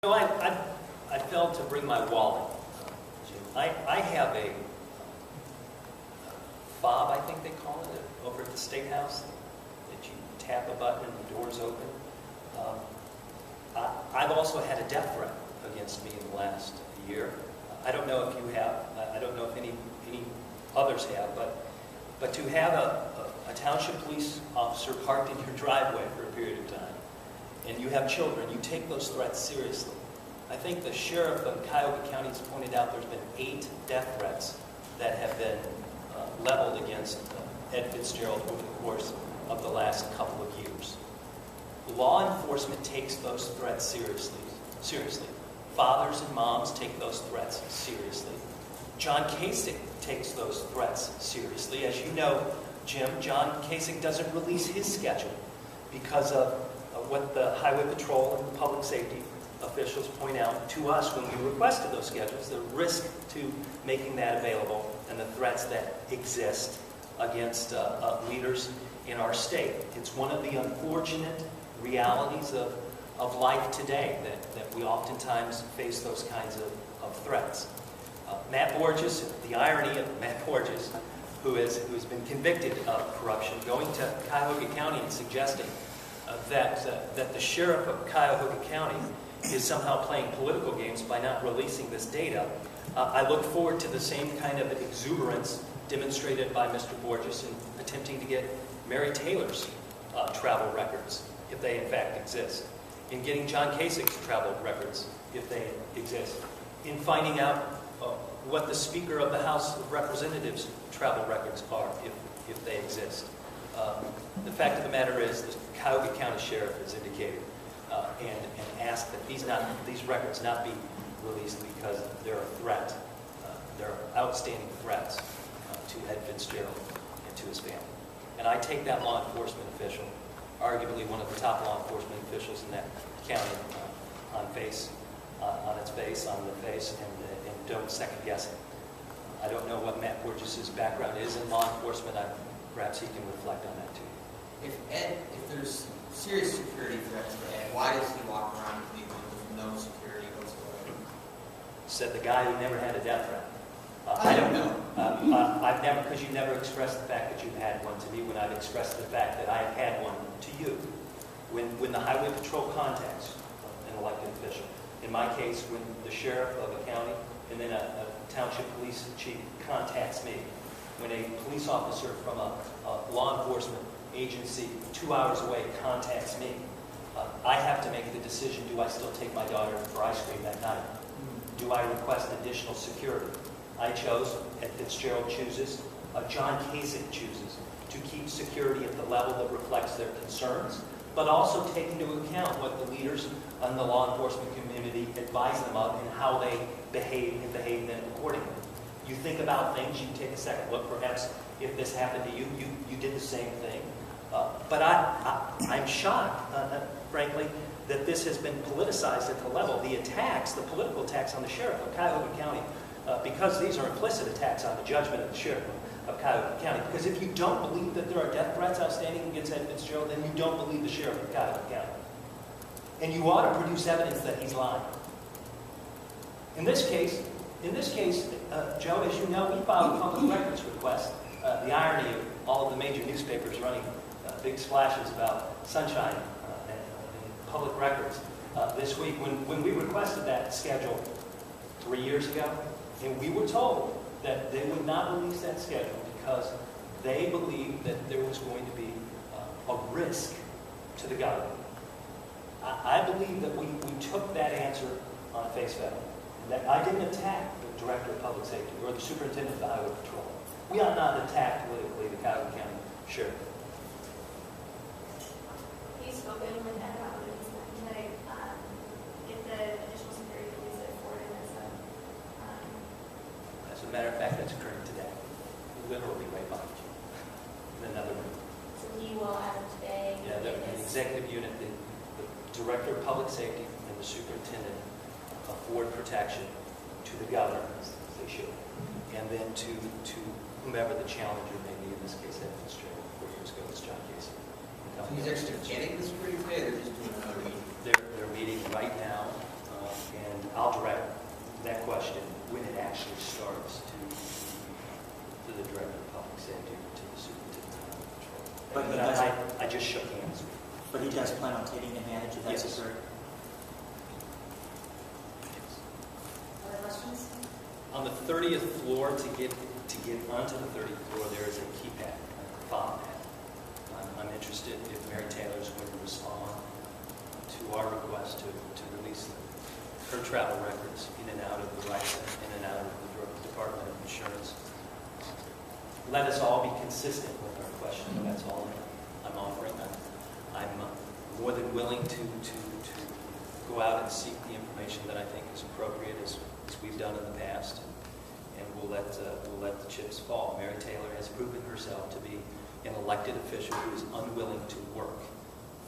No, I failed to bring my wallet, Jim. I have a fob, I think they call it, over at the State House, that you tap a button and the door's open. I've also had a death threat against me in the last year. I don't know if you have. I don't know if any others have, but to have a township police officer parked in your driveway for a period of time, and you have children, you take those threats seriously. I think the sheriff of Cuyahoga County has pointed out there's been 8 death threats that have been leveled against Ed FitzGerald over the course of the last couple of years. Law enforcement takes those threats seriously. Fathers and moms take those threats seriously. John Kasich takes those threats seriously. As you know, Jim, John Kasich doesn't release his schedule because of what the Highway Patrol and the public safety officials point out to us when we requested those schedules, the risk to making that available and the threats that exist against leaders in our state. It's one of the unfortunate realities of life today that we oftentimes face those kinds of threats. Matt Borges, the irony of Matt Borges, who's been convicted of corruption, going to Cuyahoga County and suggesting that the sheriff of Cuyahoga County is somehow playing political games by not releasing this data. I look forward to the same kind of exuberance demonstrated by Mr. Borges in attempting to get Mary Taylor's travel records, if they in fact exist, in getting John Kasich's travel records, if they exist, in finding out what the Speaker of the House of Representatives' travel records are, if they exist. The fact of the matter is, the Cuyahoga County Sheriff has indicated and asked that these records not be released because they're a threat. They're outstanding threats to Ed FitzGerald and to his family. And I take that law enforcement official, arguably one of the top law enforcement officials in that county, on the face, and don't second guess it. I don't know what Matt Borges' background is in law enforcement. Perhaps he can reflect on that too. If there's serious security threats to Ed, why does he walk around with people with no security whatsoever? Said the guy who never had a death threat. I don't know. I've never, because you never expressed the fact that you've had one to me when I've expressed the fact that I've had one to you. When the Highway Patrol contacts an elected official, in my case, when the sheriff of a county and then a township police chief contacts me, when a police officer from a law enforcement agency 2 hours away contacts me, I have to make the decision, do I still take my daughter for ice cream that night? Do I request additional security? I chose, Ed FitzGerald chooses, John Kasich chooses to keep security at the level that reflects their concerns, but also take into account what the leaders in the law enforcement community advise them of and how they behave and behave then accordingly. You think about things, you take a second look, perhaps if this happened to you, you did the same thing. But I'm shocked, frankly, that this has been politicized at the level. The attacks, the political attacks on the sheriff of Cuyahoga County, because these are implicit attacks on the judgment of the sheriff of Cuyahoga County. Because if you don't believe that there are death threats outstanding against Ed FitzGerald, then you don't believe the sheriff of Cuyahoga County. And you ought to produce evidence that he's lying. In this case, Joe, as you know, we filed a public records request. The irony of all of the major newspapers running big splashes about sunshine and public records this week. When we requested that schedule 3 years ago, and we were told that they would not release that schedule because they believed that there was going to be a risk to the government. I believe that we took that answer on face value. That I didn't attack the Director of Public Safety or the Superintendent of the Highway Patrol. We ought not attack politically the Cuyahoga County Sheriff. He's spoken with Ed about what he's going to get the additional security police that afford him As a matter of fact, that's occurring today. Literally right behind you. In another room. So he will, as of today, yeah, the executive unit, the Director of Public Safety and the Superintendent afford protection to the governor, as they should, and then to whomever the challenger may be. In this case, Ed FitzGerald. 4 years ago, it's John Kasich. So he's actually getting the security pay, or they're just doing another meeting? They're meeting right now I'll direct that question when it actually starts to the Director of Public Safety, to the Superintendent of Highway Patrol. But he But doesn't- I just shook hands with him. But he does plan on taking advantage of that Yes. security? Other questions? On the 30th floor, to get onto the 30th floor, there is a keypad, a fob pad. I'm interested if Mary Taylor's going to respond to our request to release her travel records in and out of the RICE, in and out of the Department of Insurance. Let us all be consistent with our question. That's all I'm offering. I'm more than willing to go out and seek the information that I think is appropriate, as we've done in the past, and we'll let the chips fall. Mary Taylor has proven herself to be an elected official who is unwilling to work,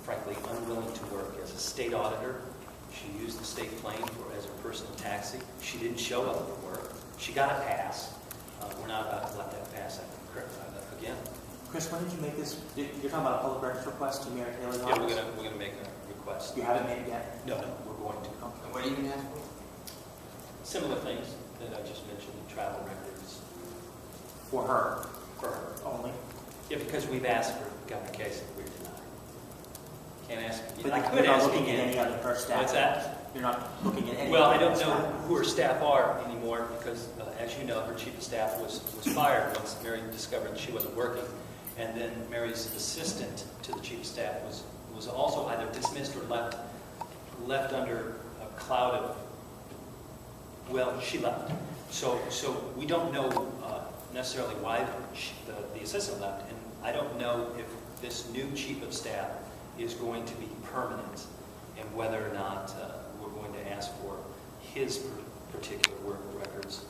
frankly, unwilling to work. As a state auditor, she used the state plane as her personal taxi. She didn't show up for work. She got a pass. We're not about to let that pass again. Chris, when did you make this? You're talking about a public records request to Mary Taylor's Yeah, office? we're gonna make a request. You haven't made it yet? No, we're going to. And what are you going to ask for? Similar things that I just mentioned, travel records For her for her. only? Yeah, because we've asked for governor case and we're denied. Can't ask. But I you're could not ask looking at again. any other of her staff? What's that? You're not looking at any Well, I other don't know staff? who her staff are anymore because, as you know, her chief of staff was fired once Mary discovered she wasn't working. And then Mary's assistant to the chief of staff was also either dismissed or left under a cloud of, well, she left. So we don't know necessarily why the assistant left, and I don't know if this new chief of staff is going to be permanent and whether or not we're going to ask for his particular work records